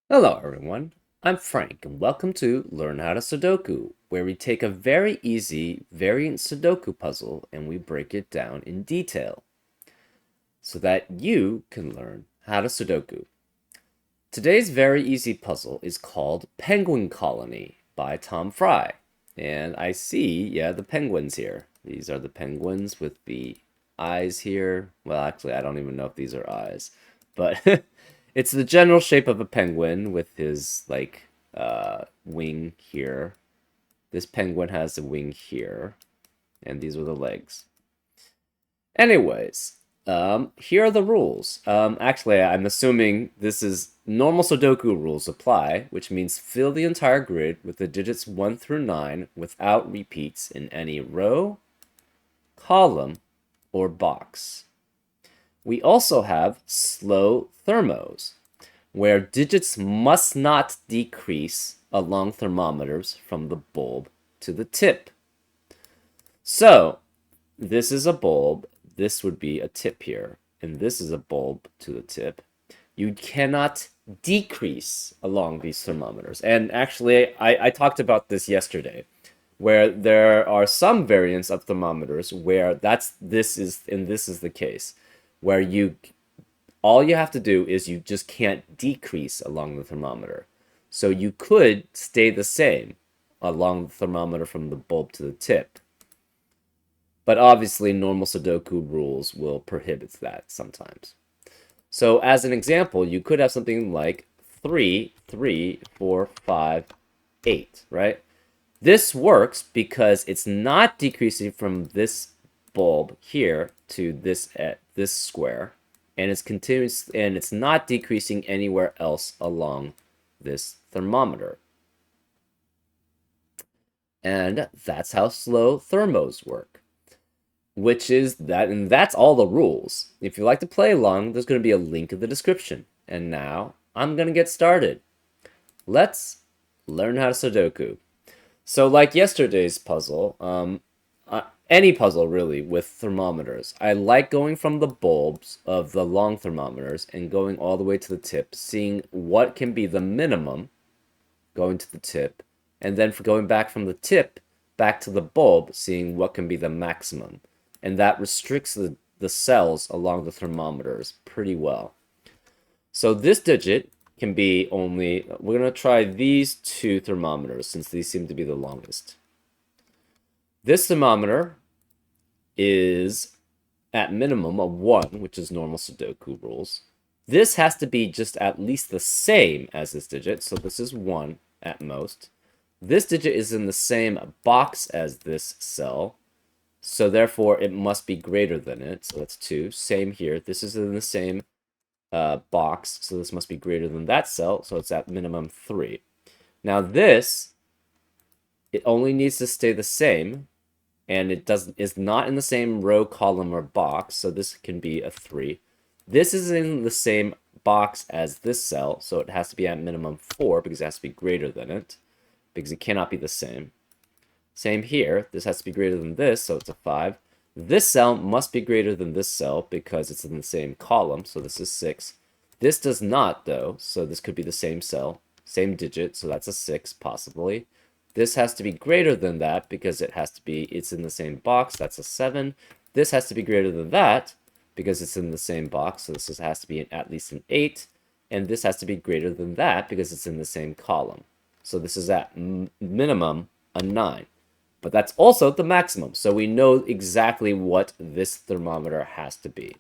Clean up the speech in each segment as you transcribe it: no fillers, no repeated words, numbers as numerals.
Hello everyone, I'm Frank and welcome to Learn How to Sudoku, where we take a very easy variant Sudoku puzzle and we break it down in detail so that you can learn how to Sudoku. Today's very easy puzzle is called Penguin Colony by Tom Fry. And I see, yeah, the penguins here. These are the penguins with the eyes here. Well, actually, I don't even know if these are eyes, but it's the general shape of a penguin with his wing here. This penguin has a wing here, and these are the legs. Anyways, here are the rules. Actually, I'm assuming this is normal Sudoku rules apply, which means fill the entire grid with the digits 1 through 9 without repeats in any row, column, or box. We also have slow thermos, where digits must not decrease along thermometers from the bulb to the tip. So, this is a bulb, this would be a tip here, and this is a bulb to the tip. You cannot decrease along these thermometers. And actually, I talked about this yesterday, where there are some variants of thermometers where this is the case, where all you have to do is you just can't decrease along the thermometer. So you could stay the same along the thermometer from the bulb to the tip. But obviously, normal Sudoku rules will prohibit that sometimes. So as an example, you could have something like 3, 3, 4, 5, 8, right? This works because it's not decreasing from this bulb here to this square, and it's continuous, and it's not decreasing anywhere else along this thermometer. And that's how slow thermos work. Which is that, and that's all the rules. If you like to play along, there's going to be a link in the description. And now, I'm going to get started. Let's learn how to Sudoku. So like yesterday's puzzle, any puzzle really with thermometers, I like going from the bulbs of the long thermometers and going all the way to the tip, seeing what can be the minimum going to the tip, and then for going back from the tip back to the bulb, seeing what can be the maximum. And that restricts the cells along the thermometers pretty well. So this digit can be only, we're going to try these two thermometers since these seem to be the longest. This thermometer is at minimum a 1, which is normal Sudoku rules. This has to be just at least the same as this digit, so this is 1 at most. This digit is in the same box as this cell, so therefore it must be greater than it, so that's 2. Same here, this is in the same box, so this must be greater than that cell, so it's at minimum 3. Now this, it only needs to stay the same, and is not in the same row, column, or box, so this can be a 3. This is in the same box as this cell, so it has to be at minimum 4 because it has to be greater than it, because it cannot be the same. Same here, this has to be greater than this, so it's a 5. This cell must be greater than this cell because it's in the same column, so this is 6. This does not, though, so this could be the same cell, same digit, so that's a 6, possibly. This has to be greater than that because it's in the same box, that's a 7. This has to be greater than that because it's in the same box, so this has to be at least an 8. And this has to be greater than that because it's in the same column. So this is at minimum a 9. But that's also the maximum, so we know exactly what this thermometer has to be.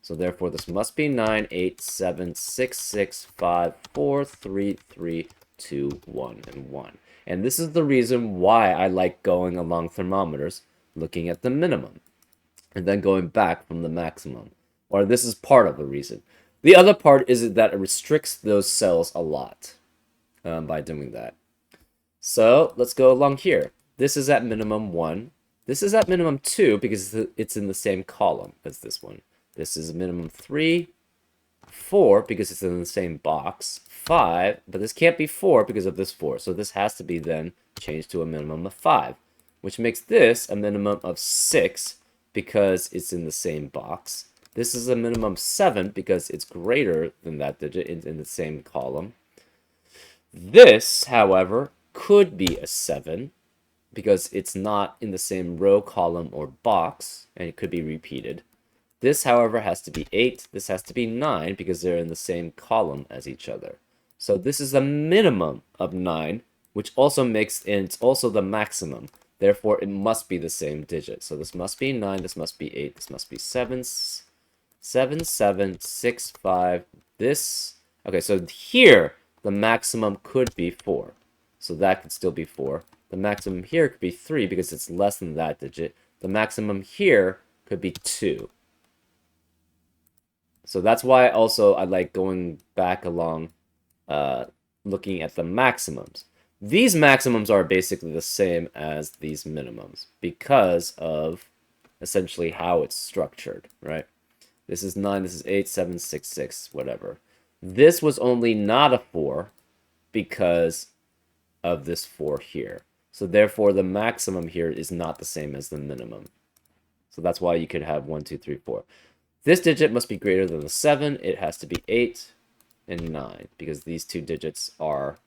So therefore, this must be 9, 8, 7, 6, 6, 5, 4, 3, 3, 2, 1, and 1. And this is the reason why I like going along thermometers, looking at the minimum, and then going back from the maximum. Or this is part of the reason. The other part is that it restricts those cells a lot by doing that. So let's go along here. This is at minimum 1. This is at minimum 2 because it's in the same column as this one. This is minimum 3, 4 because it's in the same box, 5, but this can't be 4 because of this 4. So this has to be then changed to a minimum of 5, which makes this a minimum of 6 because it's in the same box. This is a minimum 7 because it's greater than that digit in the same column. This, however, could be a 7 because it's not in the same row, column, or box, and it could be repeated. This, however, has to be 8. This has to be 9 because they're in the same column as each other. So this is a minimum of 9, which also makes, and it's also the maximum. Therefore, it must be the same digit. So this must be 9, this must be 8, this must be 7, 7, 7, 6, 5. This, okay, so here, the maximum could be 4. So that could still be 4. The maximum here could be 3 because it's less than that digit. The maximum here could be 2. So that's why also I like going back along, looking at the maximums. These maximums are basically the same as these minimums because of essentially how it's structured, right? This is 9, this is 8, 7, 6, 6, whatever. This was only not a 4 because of this 4 here. So therefore, the maximum here is not the same as the minimum. So that's why you could have 1, 2, 3, 4. This digit must be greater than the 7. It has to be 8 and 9 because these two digits are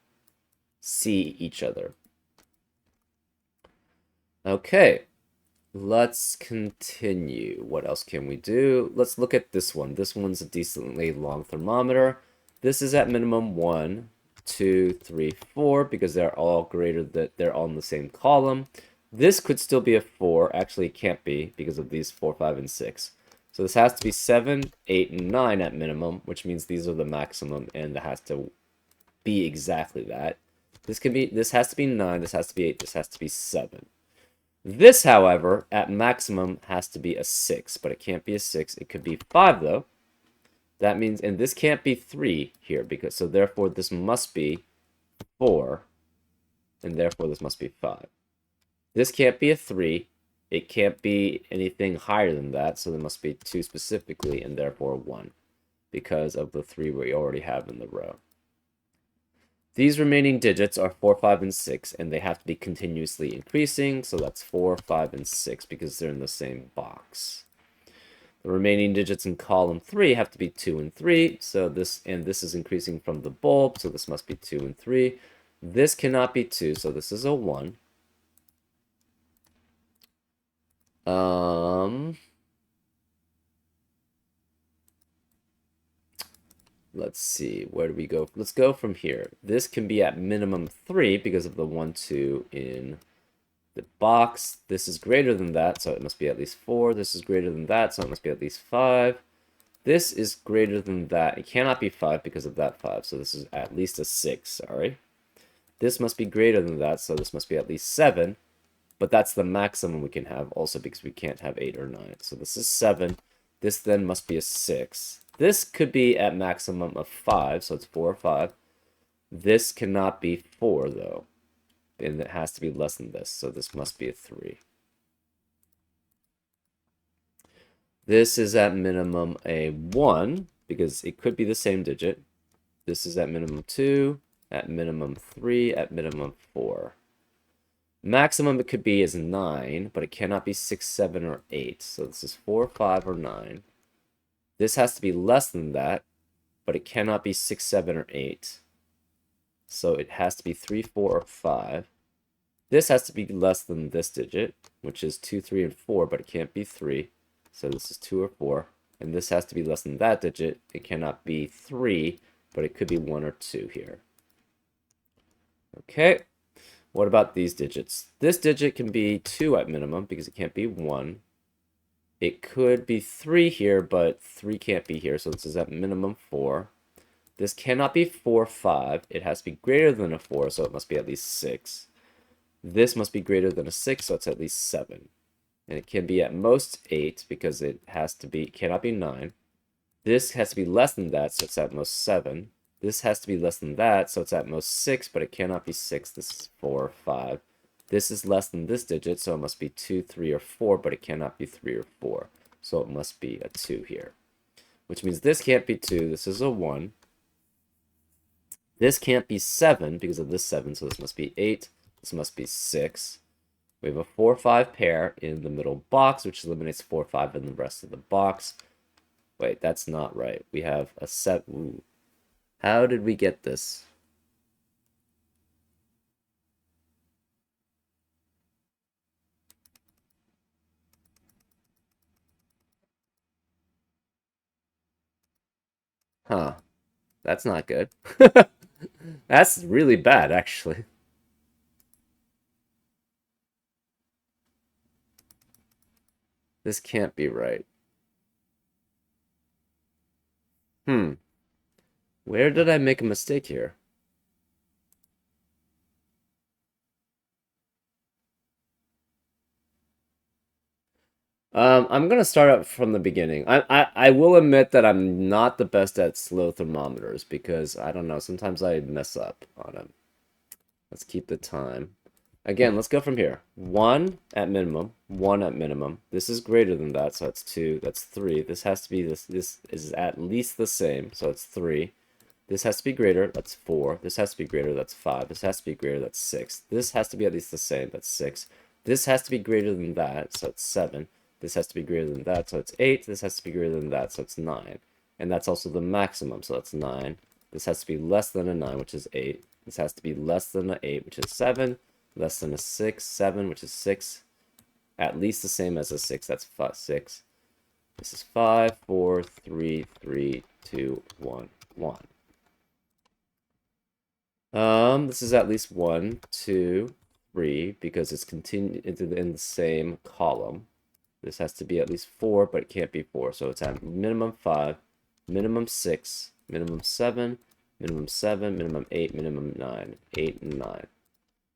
see each other. Okay, let's continue. What else can we do? Let's look at this one. This one's a decently long thermometer. This is at minimum 1, 2, 3, 4 because they're all greater than they're all in the same column. This could still be a 4. Actually, it can't be because of these 4, 5, and 6. So this has to be 7, 8, and 9 at minimum, which means these are the maximum, and it has to be exactly that. This has to be 9, this has to be 8, this has to be 7. This, however, at maximum has to be a 6, but it can't be a 6. It could be 5, though. That means, and this can't be 3 here, because so therefore this must be 4, and therefore this must be 5. This can't be a 3. It can't be anything higher than that, so there must be 2 specifically, and therefore 1, because of the 3 we already have in the row. These remaining digits are 4, 5, and 6, and they have to be continuously increasing, so that's 4, 5, and 6, because they're in the same box. The remaining digits in column 3 have to be 2 and 3, so this is increasing from the bulb, so this must be 2 and 3. This cannot be 2, so this is a 1. Let's see, where do we go? Let's go from here. This can be at minimum 3 because of the 1, 2 in the box. This is greater than that, so it must be at least 4. This is greater than that, so it must be at least 5. This is greater than that. It cannot be 5 because of that 5, so this is at least a 6, sorry. This must be greater than that, so this must be at least 7. But that's the maximum we can have also because we can't have 8 or 9. So this is 7. This then must be a 6. This could be at maximum of 5, so it's 4 or 5. This cannot be 4, though. And it has to be less than this, so this must be a 3. This is at minimum a 1, because it could be the same digit. This is at minimum 2, at minimum 3, at minimum 4. Maximum it could be is 9, but it cannot be 6, 7, or 8. So this is 4, 5, or 9. This has to be less than that, but it cannot be 6, 7, or 8. So it has to be 3, 4, or 5. This has to be less than this digit, which is 2, 3, and 4, but it can't be 3. So this is 2 or 4. And this has to be less than that digit. It cannot be 3, but it could be 1 or 2 here. Okay. What about these digits? This digit can be 2 at minimum because it can't be 1. It could be 3 here, but 3 can't be here, so this is at minimum 4. This cannot be 4, 5. It has to be greater than a 4, so it must be at least 6. This must be greater than a 6, so it's at least 7. And it can be at most 8 because it cannot be 9. This has to be less than that, so it's at most 7. This has to be less than that, so it's at most 6, but it cannot be 6. This is 4 or 5. This is less than this digit, so it must be 2, 3, or 4, but it cannot be 3 or 4. So it must be a 2 here. Which means this can't be 2. This is a 1. This can't be 7 because of this 7, so this must be 8. This must be 6. We have a 4, 5 pair in the middle box, which eliminates 4, 5 in the rest of the box. Wait, that's not right. We have a 7. Ooh. How did we get this? Huh. That's not good. That's really bad, actually. This can't be right. Hmm. Where did I make a mistake here? I'm gonna start up from the beginning. I will admit that I'm not the best at slow thermometers because I don't know, sometimes I mess up on them. Let's keep the time. Again, let's go from here. 1 at minimum, 1 at minimum. This is greater than that, so that's 2, that's 3. This has to be this is at least the same, so it's 3. This has to be greater, that's 4. This has to be greater, that's 5. This has to be greater, that's 6. This has to be at least the same, that's 6. This has to be greater than that, so it's 7. This has to be greater than that, so it's 8. This has to be greater than that, so it's 9. And that's also the maximum, so that's 9. This has to be less than a 9, which is 8. This has to be less than an 8, which is 7. Less than a 6, 7, which is 6. At least the same as a 6, that's 5, 6. This is 5, 4, 3, 3, 2, 1, 1. This is at least 1, 2, 3, because it's continued in the same column. This has to be at least 4, but it can't be 4, so it's at minimum 5, minimum 6, minimum 7, minimum 7, minimum 8, minimum 9, 8 and 9.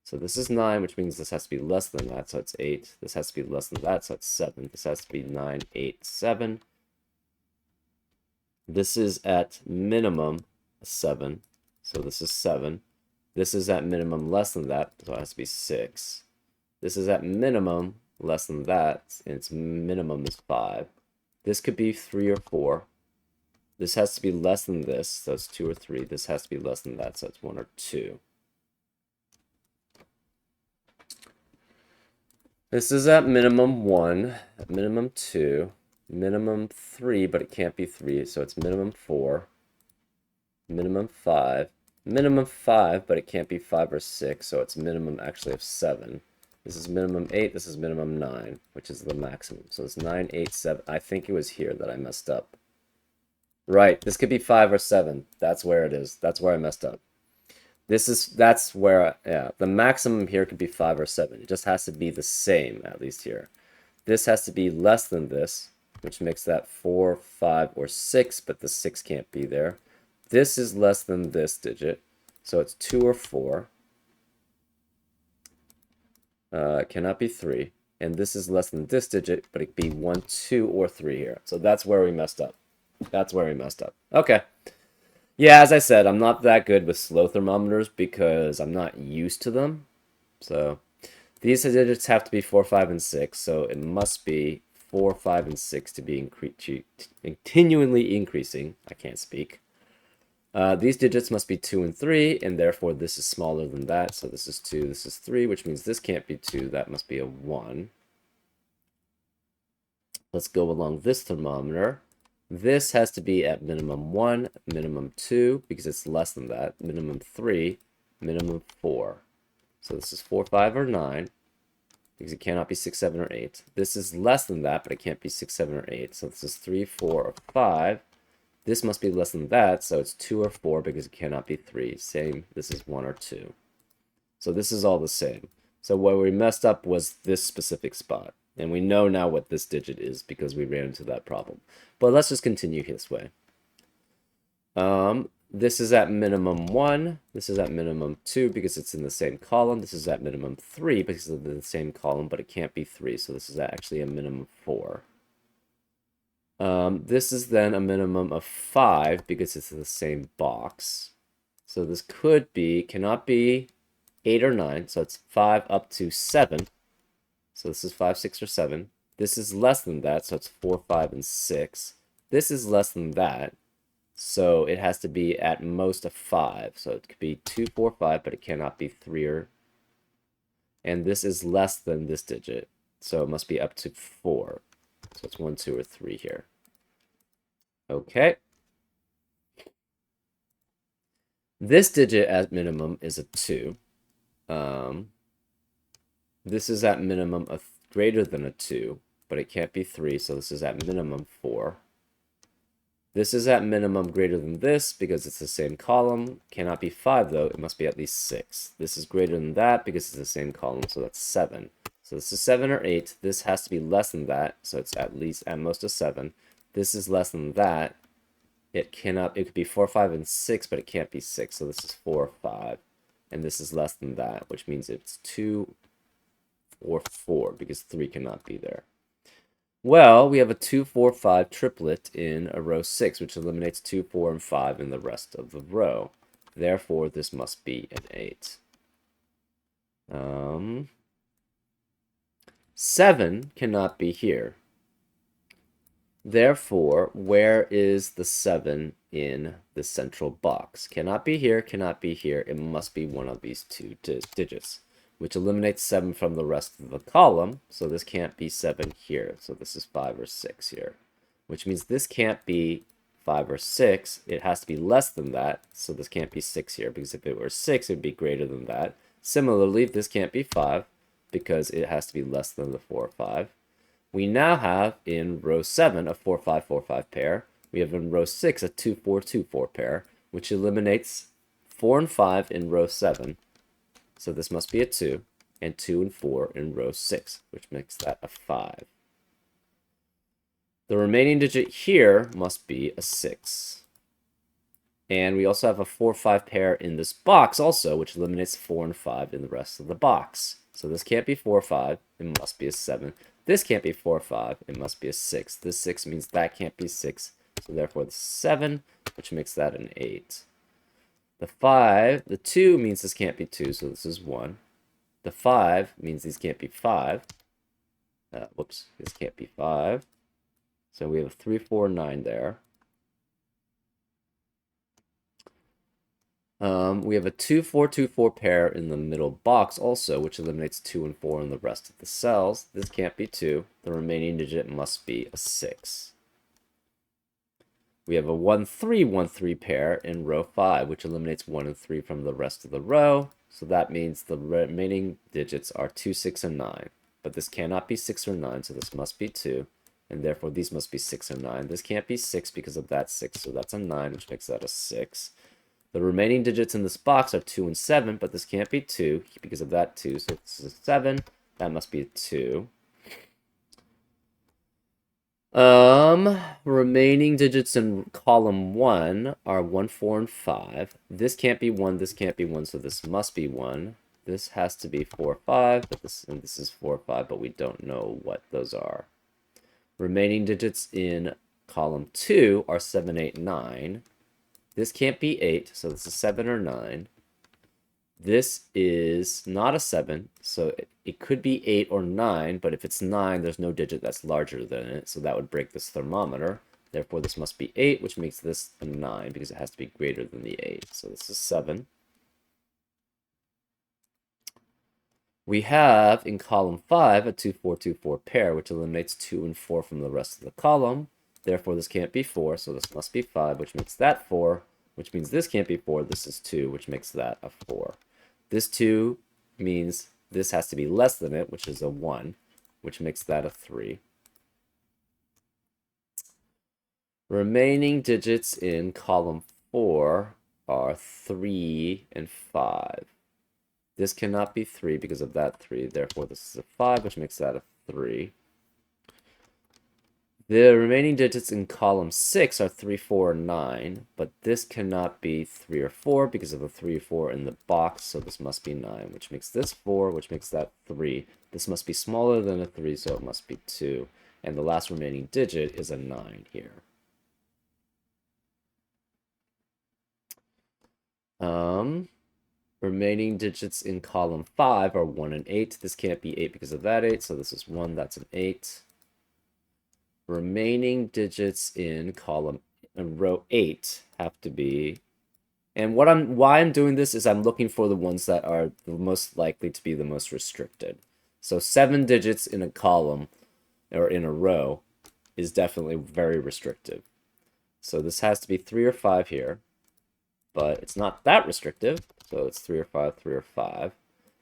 So this is 9, which means this has to be less than that, so it's 8. This has to be less than that, so it's 7. This has to be 9, 8, 7. This is at minimum 7, so this is 7. This is at minimum less than that, so it has to be 6. This is at minimum less than that, and its minimum is 5. This could be 3 or 4. This has to be less than this, so it's 2 or 3. This has to be less than that, so it's 1 or 2. This is at minimum 1, at minimum 2, minimum 3, but it can't be 3, so it's minimum 4, minimum 5, minimum 5, but it can't be 5 or 6, so it's minimum actually of 7. This is minimum 8, this is minimum 9, which is the maximum. So it's 9, 8, 7. I think it was here that I messed up. Right, this could be 5 or 7. That's where it is. That's where I messed up. That's where, yeah, the maximum here could be 5 or 7. It just has to be the same, at least here. This has to be less than this, which makes that 4, 5, or 6, but the 6 can't be there. This is less than this digit, so it's 2 or 4. It cannot be 3. And this is less than this digit, but it could be 1, 2, or 3 here. So that's where we messed up. That's where we messed up. Okay. Yeah, as I said, I'm not that good with slow thermometers because I'm not used to them. So these digits have to be 4, 5, and 6. So it must be 4, 5, and 6 to be continually increasing. I can't speak. These digits must be 2 and 3, and therefore this is smaller than that. So this is 2, this is 3, which means this can't be 2. That must be a 1. Let's go along this thermometer. This has to be at minimum 1, minimum 2, because it's less than that, minimum 3, minimum 4. So this is 4, 5, or 9, because it cannot be 6, 7, or 8. This is less than that, but it can't be 6, 7, or 8. So this is 3, 4, or 5. This must be less than that, so it's 2 or 4, because it cannot be 3. Same, this is 1 or 2. So this is all the same. So where we messed up was this specific spot. And we know now what this digit is because we ran into that problem. But let's just continue this way. This is at minimum 1. This is at minimum 2 because it's in the same column. This is at minimum 3 because it's in the same column, but it can't be 3. So this is actually a minimum 4. This is then a minimum of 5 because it's in the same box. So this cannot be 8 or 9. So it's 5 up to 7. So this is 5, 6, or 7. This is less than that, so it's 4, 5, and 6. This is less than that, so it has to be at most a 5. So it could be 2, 4, 5, but it cannot be 3 or... And this is less than this digit, so it must be up to 4. So it's 1, 2, or 3 here. Okay. This digit at minimum is a 2. This is at minimum a greater than a 2, but it can't be 3, so this is at minimum 4. This is at minimum greater than this because it's the same column. Cannot be 5 though, it must be at least 6. This is greater than that because it's the same column, so that's 7. So this is 7 or 8. This has to be less than that, so it's at least at most a 7. This is less than that. It could be 4, 5, and 6, but it can't be 6, so this is 4, 5. And this is less than that, which means it's 2 or 4 because 3 cannot be there. Well, we have a 2, 4, 5 triplet in a row 6, which eliminates 2, 4, and 5 in the rest of the row. Therefore, this must be an 8. 7 cannot be here. Therefore, where is the 7 in the central box? Cannot be here, cannot be here. It must be one of these two digits, which eliminates 7 from the rest of the column. So this can't be 7 here. So this is 5 or 6 here, which means this can't be 5 or 6. It has to be less than that. So this can't be 6 here, because if it were 6, it would be greater than that. Similarly, this can't be 5 because it has to be less than the 4 or 5. We now have in row 7 a 4, 5, 4, 5 pair. We have in row 6 a 2, 4, 2, 4 pair, which eliminates 4 and 5 in row 7. So this must be a 2, and 2 and 4 in row 6, which makes that a 5. The remaining digit here must be a 6. And we also have a 4, 5 pair in this box also, which eliminates 4 and 5 in the rest of the box. So this can't be 4, 5, it must be a 7. This can't be 4, 5, it must be a 6. This 6 means that can't be 6, so therefore the 7, which makes that an 8. The 2 means this can't be 2, so this is 1. The 5 means these can't be 5. This can't be 5. So we have a 3, 4, 9 there. We have a 2, 4, 2, 4 pair in the middle box also, which eliminates 2 and 4 in the rest of the cells. This can't be 2. The remaining digit must be a 6. We have a 1, 3, 1, 3 pair in row 5, which eliminates 1 and 3 from the rest of the row. So that means the remaining digits are 2, 6, and 9. But this cannot be 6 or 9, so this must be 2. And therefore these must be 6 or 9. This can't be 6 because of that 6, so that's a 9, which makes that a 6. The remaining digits in this box are 2 and 7, but this can't be 2 because of that 2. So this is a 7. That must be a 2. Remaining digits in column 1 are 1, 4, and 5. This can't be 1, this can't be 1, so this must be 1. This has to be 4, 5, but this is 4, 5, but we don't know what those are. Remaining digits in column 2 are 7, 8, 9. This can't be 8, so this is 7 or 9. This is not a 7, so it could be 8 or 9, but if it's 9, there's no digit that's larger than it, so that would break this thermometer. Therefore, this must be 8, which makes this a 9, because it has to be greater than the 8. So this is 7. We have, in column 5, a 2, 4, 2, 4 pair, which eliminates 2 and 4 from the rest of the column. Therefore, this can't be 4, so this must be 5, which makes that 4, which means this can't be 4, this is 2, which makes that a 4. This 2 means this has to be less than it, which is a 1, which makes that a 3. Remaining digits in column 4 are 3 and 5. This cannot be 3 because of that 3, therefore this is a 5, which makes that a 3. The remaining digits in column 6 are 3, 4, and 9, but this cannot be 3 or 4 because of the 3 or 4 in the box, so this must be 9, which makes this 4, which makes that 3. This must be smaller than a 3, so it must be 2. And the last remaining digit is a 9 here. Remaining digits in column 5 are 1 and 8. This can't be 8 because of that 8, so this is 1, that's an 8. Remaining digits in row 8 have to be, and why I'm doing this is I'm looking for the ones that are the most likely to be the most restricted. So 7 digits in a column or in a row is definitely very restrictive. So this has to be 3 or 5 here, but it's not that restrictive, so it's 3 or 5, 3 or 5.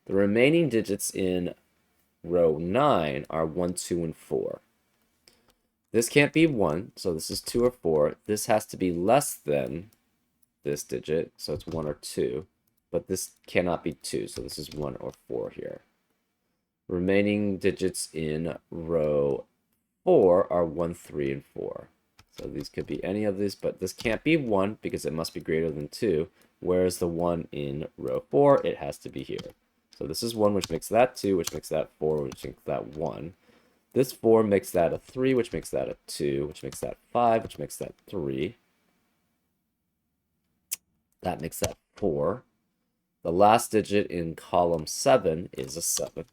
The remaining digits in row 9 are 1, 2, and 4. This can't be 1, so this is 2 or 4. This has to be less than this digit, so it's 1 or 2. But this cannot be 2, so this is 1 or 4 here. Remaining digits in row 4 are 1, 3, and 4. So these could be any of these, but this can't be 1 because it must be greater than 2. Whereas the 1 in row 4, it has to be here. So this is 1, which makes that 2, which makes that 4, which makes that 1. This 4 makes that a 3, which makes that a 2, which makes that 5, which makes that 3. That makes that 4. The last digit in column 7 is a 7.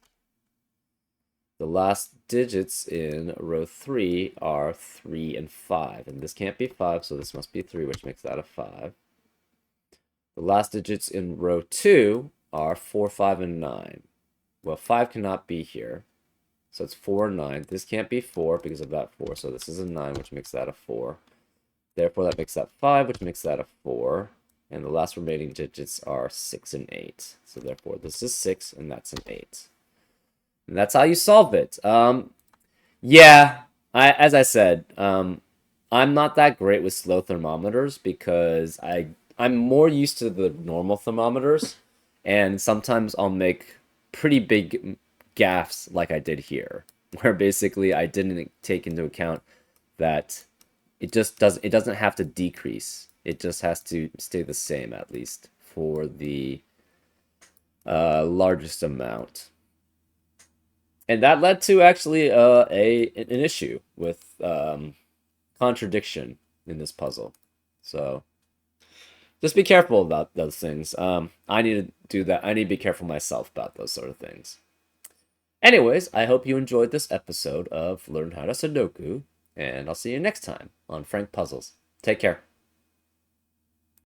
The last digits in row 3 are 3 and 5. And this can't be 5, so this must be 3, which makes that a 5. The last digits in row 2 are 4, 5, and 9. Well, 5 cannot be here. So it's 4 and 9. This can't be 4 because of that 4. So this is a 9, which makes that a 4. Therefore, that makes that 5, which makes that a 4. And the last remaining digits are 6 and 8. So therefore, this is 6, and that's an 8. And that's how you solve it. Yeah, as I said, I'm not that great with slow thermometers because I'm more used to the normal thermometers, and sometimes I'll make pretty big gaffes like I did here, where basically I didn't take into account that it doesn't have to decrease. It just has to stay the same, at least for the largest amount. And that led to actually an issue with contradiction in this puzzle. So just be careful about those things. I need to do that. I need to be careful myself about those sort of things. Anyways, I hope you enjoyed this episode of Learn How to Sudoku, and I'll see you next time on Frank Puzzles. Take care.